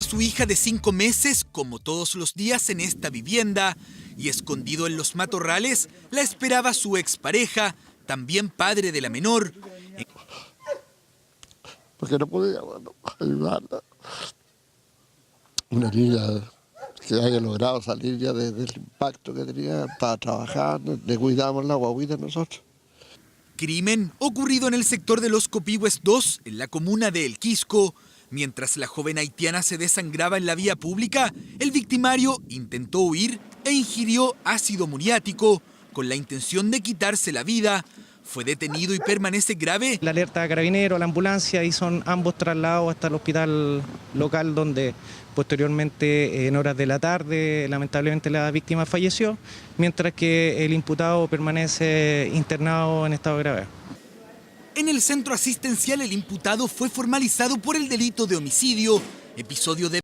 su hija de 5 meses, como todos los días en esta vivienda, y escondido en los matorrales, la esperaba su expareja, también padre de la menor. Porque no podía, ayudarla. Una niña que haya logrado salir ya del impacto que tenía, estaba trabajando, le cuidamos la guaguita nosotros. Crimen ocurrido en el sector de los Copihue 2, en la comuna de El Quisco. Mientras la joven haitiana se desangraba en la vía pública, el victimario intentó huir e ingirió ácido muriático con la intención de quitarse la vida. Fue detenido y permanece grave. La alerta de Carabineros, la ambulancia, y son ambos trasladados hasta el hospital local, donde posteriormente, en horas de la tarde, lamentablemente la víctima falleció, mientras que el imputado permanece internado en estado grave. En el centro asistencial, el imputado fue formalizado por el delito de homicidio, episodio de